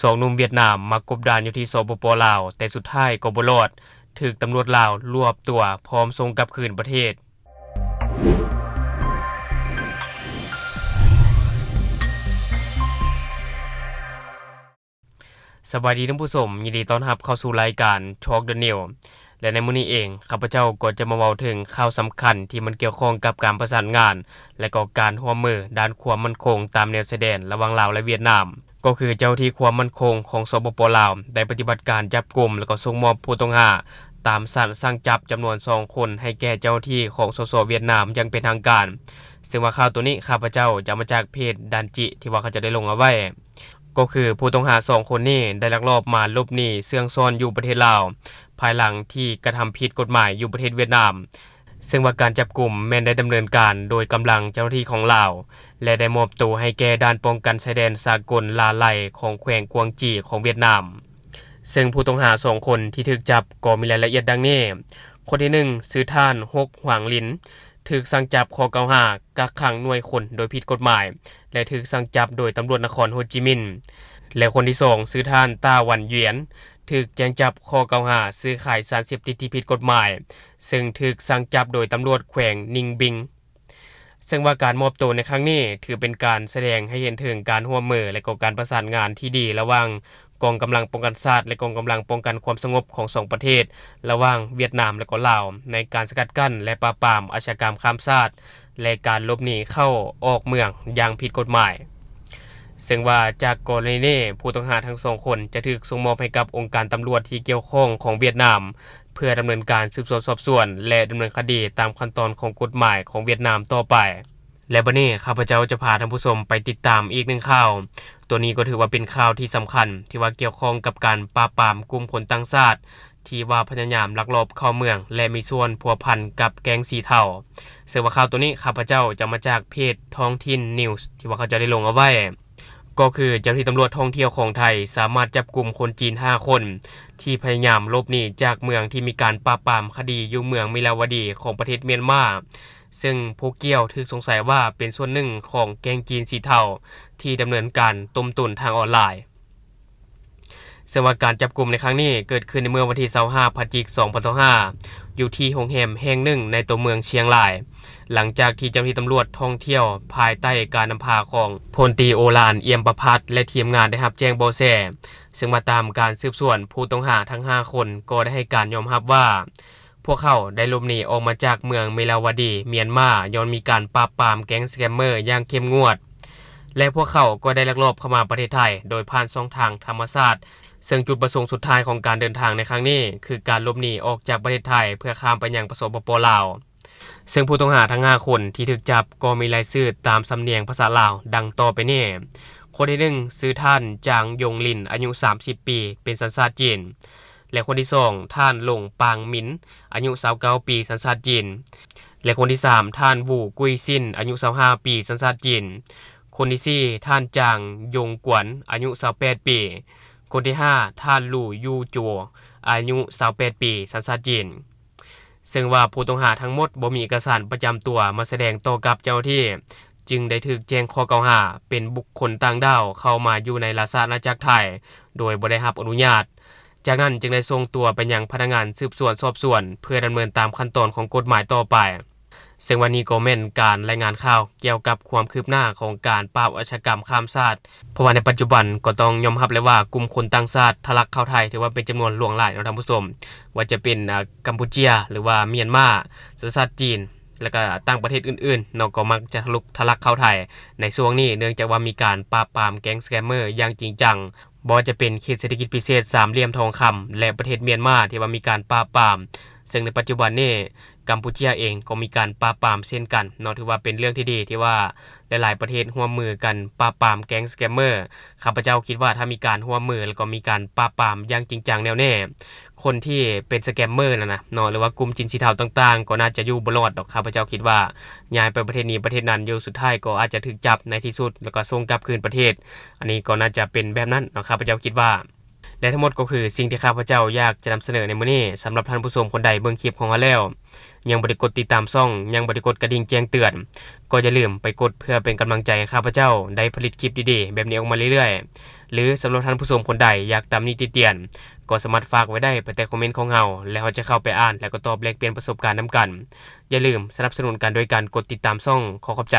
สองหนุ่มเวียดนามมากบดานอยู่ที่สปป.ลาวแต่สุดท้ายก็บ่รอดถูกตำรวจลาวรวบตัวพร้อมส่งกลับคืนประเทศสวัสดีท่านผู้ชมยินดีต้อนรับเข้าสู่รายการ Talk the New และในมื้อนี้เองข้าพเจ้าก็จะมาเว้าถึงข่าวสำคัญที่มันเกี่ยวข้องกับการประสานงานและก็การร่วมมือด้านความมั่นคงตามแนวชายแดนระหว่างลาวและเวียดนามก็คือเจ้าที่ความมั่นคงของสปป.ลาวได้ปฏิบัติการจับกุมและก็ส่งมอบผู้ต้องหาตามสั่งจับจำนวน2คนให้แก่เจ้าที่ของสสเวียดนามอย่างเป็นทางการซึ่งว่าข่าวตัวนี้ข้าพเจ้าจะมาจากเพจดันจิที่ว่าเขาจะได้ลงเอาไว้ก็คือผู้ต้องหา2คนนี้ได้ลักลอบมาหลบหนีเสื่องซ่อนอยู่ประเทศลาวภายหลังที่กระทำผิดกฎหมายอยู่ประเทศเวียดนามซึ่งว่าการจับกลุ่มแม้นได้ดำเนินการโดยกำลังเจ้าหน้าที่ของลาวและได้มอบตัวให้แก่ด่านป้องกันชายแดนสากลลาไลของแขวงกวางจีของเวียดนามซึ่งผู้ต้องหา2คนที่ถูกจับก็มีรายละเอียดดังนี้คนที่1ชื่อท่านฮกหวางลินถูกสั่งจับข้อกล่าวหากักขังหน่วยคนโดยผิดกฎหมายและถูกสั่งจับโดยตำรวจนครโฮจิมินห์และคนที่2ชื่อท่านต้าหวันเหวียนถูกแจ้งจับข้อกล่าวหาซื้อขายสารเสพติดที่ผิดกฎหมายซึ่งถูกสั่งจับโดยตำรวจแขวงนิงบิงซึ่งว่าการมอบตัวในครั้งนี้ถือเป็นการแสดงให้เห็นถึงการร่วมมือและก็การประสานงานที่ดีระหว่างกองกำลังป้องกันชาติและกองกำลังป้องกันความสงบของ2ประเทศระหว่างเวียดนามและก็ลาวในการสกัดกั้นและปราบปรามอาชญากรรมข้ามชาติและการหลบหนีเข้าออกเมืองอย่างผิดกฎหมายซึ่งว่าจากกรณีนี้ผู้ต้องหาทั้ง2คนจะถูกส่งมอบให้กับองค์การตำรวจที่เกี่ยวข้องของเวียดนามเพื่อดำเนินการสืบสวนสอบสวนและดำเนินคดีตามขั้นตอนของกฎหมายของเวียดนามต่อไปและบัดนี้ข้าพเจ้าจะพาท่านผู้ชมไปติดตามอีก1ข่าวตัวนี้ก็ถือว่าเป็นข่าวที่สำคัญที่ว่าเกี่ยวข้องกับการปราบปรามกลุ่มคนต่างชาติที่ว่าพยายามลักลอบเข้าเมืองและมีส่วนพัวพันกับแก๊งสีเทาซึ่งว่าข่าวตัวนี้ข้าพเจ้าจะมาจากเพจท้องถิ่นนิวส์ที่ว่าเขาจะได้ลงเอาไว้ก็คือเจ้าหน้าที่ตำรวจท่องเที่ยวของไทยสามารถจับกลุ่มคนจีน5คนที่พยายามหลบหนีจากเมืองที่มีการปราบปรามคดีอยู่เมืองมิลาวดีของประเทศเมียนมาซึ่งผู้เกี่ยวถูกสงสัยว่าเป็นส่วนหนึ่งของแก๊งจีนสีเทาที่ดำเนินการต้มตุ๋นทางออนไลน์ซึ่งว่าการจับกลุ่มในครั้งนี้เกิดขึ้นในเมื่อวันที่25พฤศจิกายน2025อยู่ที่โรงแรมแห่งหนึ่งในตัวเมืองเชียงรายหลังจากที่เจ้าหน้าที่ตำรวจท่องเที่ยวภายใต้การนำพาของพลตรีโอฬารเอี่ยมประภัสและทีมงานได้รับแจ้งเบาะแสซึ่งมาตามการสืบสวนผู้ต้องหาทั้ง5คนก็ได้ให้การยอมรับว่าพวกเขาได้หลบหนีออกมาจากเมืองเมลาวดีเมียนมาย้อนมีการปราบปรามแก๊งสแกมเมอร์อย่างเข้มงวดและพวกเขาก็ได้ลักลอบเข้ามาประเทศไทยโดยผ่านช่องทางธรรมชาติซึ่งจุดประสงค์สุดท้ายของการเดินทางในครั้งนี้คือการหลบหนีออกจากประเทศไทยเพื่อข้ามไปยังสปป.ลาวซึ่งผู้ต้องหาทั้ง5คนที่ถูกจับก็มีรายชื่อตามสำเนียงภาษาลาวดังต่อไปนี้คนที่1ชื่อท่านจางยงลินอายุ30ปีเป็นสัญชาติจีนและคนที่2ท่านหลงปางมินอายุ29ปีสัญชาติจีนและคนที่3ท่านวูกุยซินอายุ25ปีสัญชาติจีนคนที่4ท่านจางยงกวนอายุ28ปีคนที่5ท่านลู่ยูจัวอายุ28ปีสัญชาติจีนซึ่งว่าผู้ต้องหาทั้งหมดบ่มีเอกสารประจำตัวมาแสดงต่อกับเจ้าหน้าที่จึงได้ถูกแจ้งข้อกล่าวหาเป็นบุคคลต่างดาวเข้ามาอยู่ในราชอาณาจักรไทยโดยบ่ได้รับอนุญาตจากนั้นจึงได้ส่งตัวไปยังพนักงานสืบสวนสอบสวนเพื่อดำเนินตามขั้นตอนของกฎหมายต่อไปซึ่งวันนี้ก็แม่นการรายงานข่าวเกี่ยวกับความคืบหน้าของการปราบอาชญากรรมข้ามชาติเพราะว่าในปัจจุบันก็ต้องยอมรับเลยว่ากลุ่มคนต่างชาติทะลักเข้าไทยถือว่าเป็นจำนวนหลวงหลายท่านผู้ชมว่าจะเป็นกัมพูชีหรือว่าเมียนมาสัญชาติจีนแล้วก็ต่างประเทศอื่นๆเนาะก็มักจะทะลักเข้าไทยในช่วงนี้เนื่องจากว่ามีการปราบปรามแก๊งสแกมเมอร์อย่างจริงจังบ่จะเป็นเขตเศรษฐกิจพิเศษสามเหลี่ยมทองคำและประเทศเมียนมาที่ว่ามีการปราบปรามซึ่งในปัจจุบันนี้กัมพูชาเองก็มีการปราบปรามเช่นกันเนาะถือว่าเป็นเรื่องที่ดีที่ว่าหลายๆประเทศร่วมมือกันปราบปรามแก๊งสแกมเมอร์ข้าพเจ้าคิดว่าถ้ามีการร่วมมือแล้วก็มีการปราบปรามอย่างจริงจังแน่วแน่คนที่เป็นสแกมเมอร์นะเนาะหรือว่ากลุ่มจินสีเทาต่างๆก็น่าจะอยู่บ่รอดดอกข้าพเจ้าคิดว่าย้ายไปประเทศนี้ประเทศนั้นอยู่สุดท้ายก็อาจจะถูกจับในที่สุดแล้วก็ส่งกลับคืนประเทศอันนี้ก็น่าจะเป็นแบบนั้นเนาะข้าพเจ้าคิดว่า และทั้งหมดก็คือสิ่งที่ข้าพเจ้าอยากจะนำเสนอในมื้อนี้สำหรับท่านผู้ชมคนใดเบิ่งคลิปของเราแล้วยังบ่ได้กดติดตามช่องยังบ่ได้กดกระดิ่งแจ้งเตือนก็อย่าลืมไปกดเพื่อเป็นกำลังใจให้ข้าพเจ้าได้ผลิตคลิปดีๆแบบนี้ออกมาเรื่อยๆหรือสำหรับท่านผู้ชมคนใดอยากตำหนิติเตียนก็สามารถฝากไว้ได้ใต้คอมเมนต์ของเราแล้วเราจะเข้าไปอ่านแล้วก็ตอบแลกเปลี่ยนประสบการณ์นํกันอย่าลืมสนับสนุนกันโดยการกดติดตามช่องขอขอบใจ